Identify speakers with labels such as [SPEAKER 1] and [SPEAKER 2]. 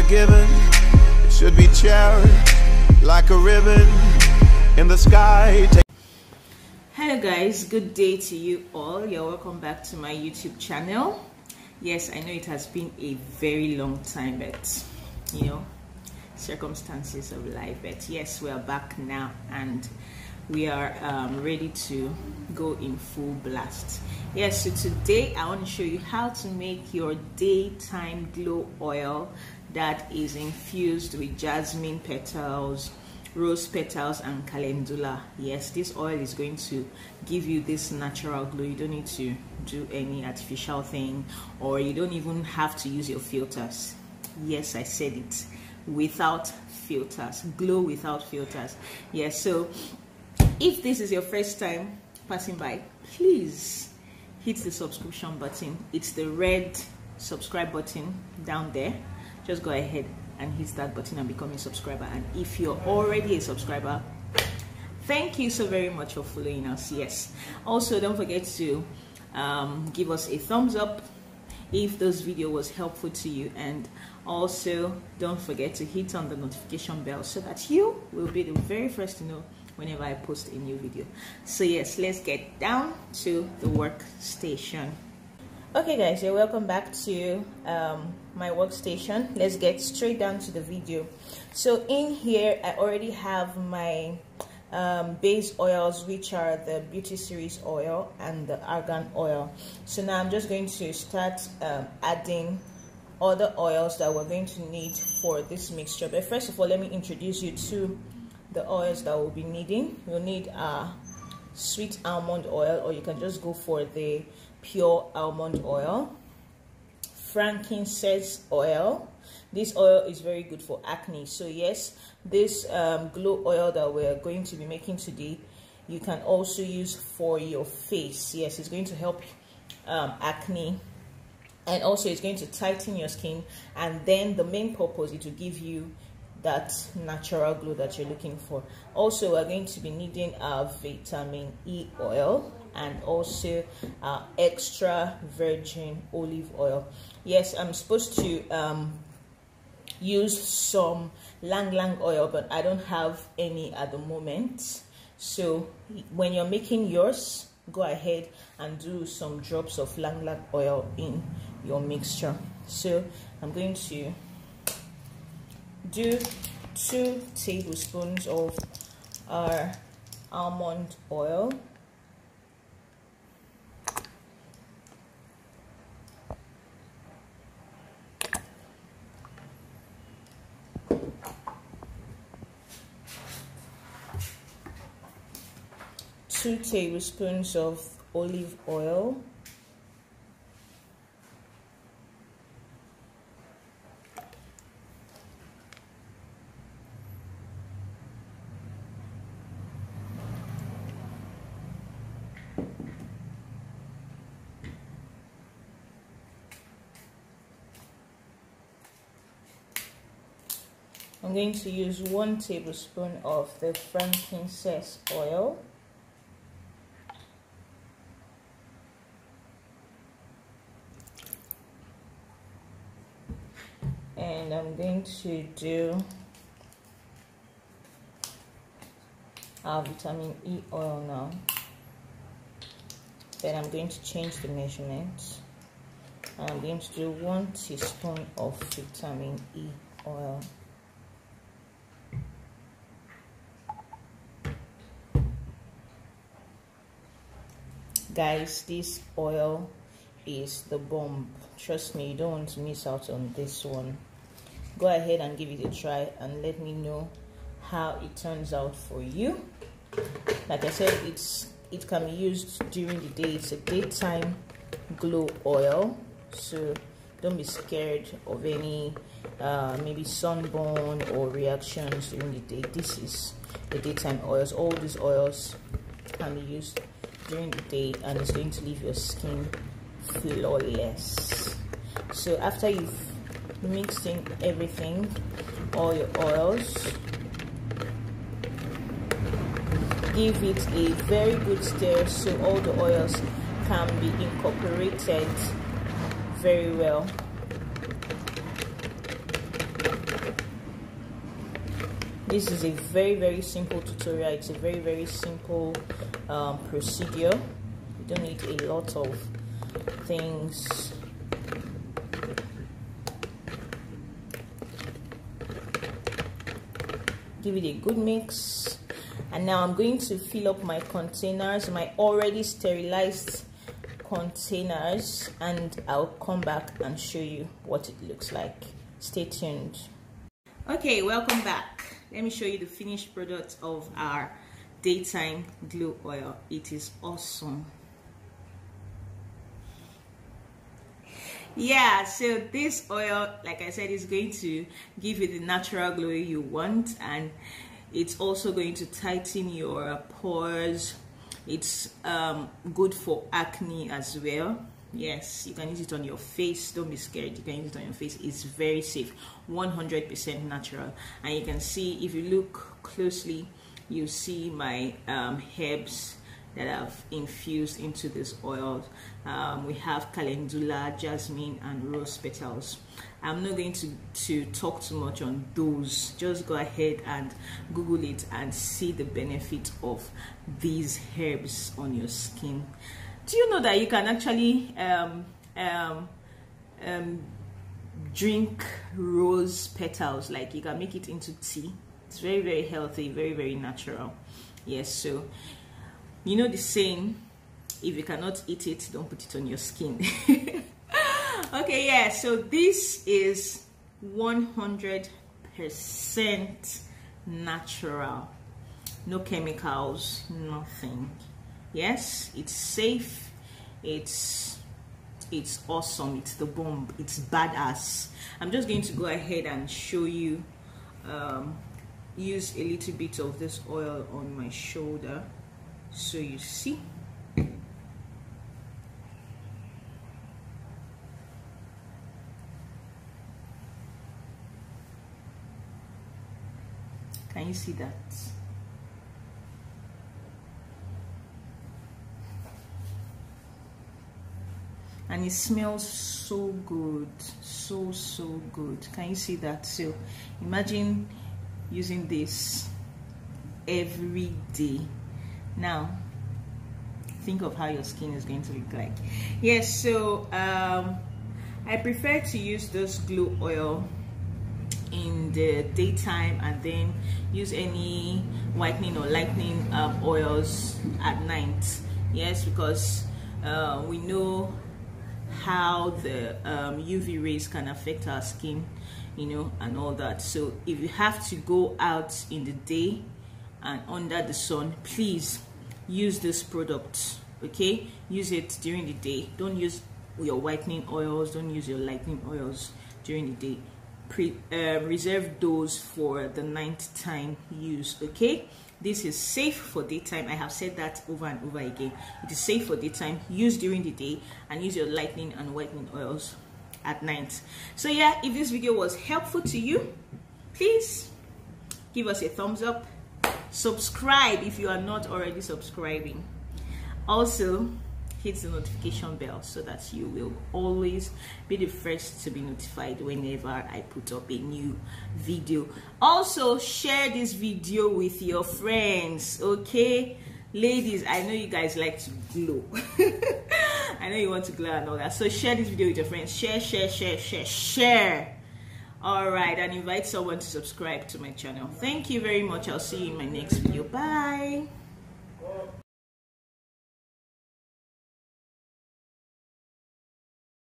[SPEAKER 1] a given, it should be cherished like a ribbon in the sky.
[SPEAKER 2] Hello guys, good day to you all. You're welcome back to my YouTube channel. Yes, I know it has been a very long time, but you know, circumstances of life. But yes, we are back now and we are ready to go in full blast. Yes, so today I want to show you how to make your daytime glow oil that is infused with jasmine petals, rose petals and calendula. Yes, this oil is going to give you this natural glow. You don't need to do any artificial thing, or you don't even have to use your filters. Yes, I said it, without filters, glow without filters. Yes, so if this is your first time passing by, please hit the subscription button. It's the red subscribe button down there. Just go ahead and hit that button and become a subscriber. And if you're already a subscriber, thank you so very much for following us. Yes, also don't forget to give us a thumbs up if this video was helpful to you, and also don't forget to hit on the notification bell so that you will be the very first to know whenever I post a new video. So yes, let's get down to the workstation. Okay guys, you're welcome back to my workstation. Let's get straight down to the video. So in here I already have my base oils, which are the beauty series oil and the argan oil. So now I'm just going to start adding other oils that we're going to need for this mixture. But first of all, let me introduce you to the oils that we'll be needing. You'll need sweet almond oil, or you can just go for the pure almond oil. Frankincense oil. This oil is very good for acne. So yes, this glow oil that we're going to be making today, you can also use for your face. Yes, it's going to help acne, and also it's going to tighten your skin, and then the main purpose is to give you that natural glow that you're looking for. Also, we're going to be needing our vitamin E oil and also extra virgin olive oil. Yes, I'm supposed to use some lang oil, but I don't have any at the moment. So when you're making yours, go ahead and do some drops of lang oil in your mixture. So I'm going to do 2 tablespoons of our almond oil. Two tablespoons of olive oil. I'm going to use 1 tablespoon of the frankincense oil. And I'm going to do our vitamin E oil now. Then I'm going to change the measurement. And I'm going to do 1 teaspoon of vitamin E oil. Guys, this oil is the bomb. Trust me, you don't want to miss out on this one. Go ahead and give it a try and let me know how it turns out for you. Like I said, it can be used during the day. It's a daytime glow oil, so don't be scared of any maybe sunburn or reactions during the day. This is the daytime oils. All these oils can be used during the day, and it's going to leave your skin flawless. So after you've mixed in everything, all your oils, give it a very good stir so all the oils can be incorporated very well. This is a very simple tutorial. It's a very simple procedure. You don't need a lot of things. Give it a good mix, and now I'm going to fill up my containers, my already sterilized containers, and I'll come back and show you what it looks like. Stay tuned. Okay, welcome back. Let me show you the finished product of our daytime glow oil. It is awesome. Yeah, so this oil, like I said, is going to give you the natural glow you want, and it's also going to tighten your pores. It's good for acne as well. Yes, you can use it on your face. Don't be scared. You can use it on your face. It's very safe, 100% natural. And you can see, if you look closely, you see my herbs that I've infused into this oil. We have calendula, jasmine, and rose petals. I'm not going to talk too much on those. Just go ahead and Google it and see the benefit of these herbs on your skin. Do you know that you can actually drink rose petals? Like, you can make it into tea. It's very healthy, very natural. Yes, so you know the saying, if you cannot eat it, don't put it on your skin. Okay, yeah, so this is 100% natural. No chemicals, nothing. Yes, it's safe, it's awesome, it's the bomb, it's badass. I'm just going to go ahead and show you, use a little bit of this oil on my shoulder so you see. Can you see that? And it smells so good, so good. Can you see that? So imagine using this every day. Now think of how your skin is going to look like. Yes, so I prefer to use this glow oil in the daytime, and then use any whitening or lightening oils at night. Yes, because we know how the UV rays can affect our skin, you know, and all that. So if you have to go out in the day and under the sun, please use this product. Okay, use it during the day. Don't use your whitening oils, don't use your lightening oils during the day. Reserve those for the nighttime use. Okay, this is safe for daytime. I have said that over and over again. It is safe for daytime. Use during the day, and use your lightening and whitening oils at night. So yeah, if this video was helpful to you, please give us a thumbs up. Subscribe if you are not already subscribing. Also, hit the notification bell so that you will always be the first to be notified whenever I put up a new video. Also, share this video with your friends. Okay, ladies, I know you guys like to glow. I know you want to glow and all that, so share this video with your friends. Share. All right, and invite someone to subscribe to my channel. Thank you very much. I'll see you in my next video. Bye.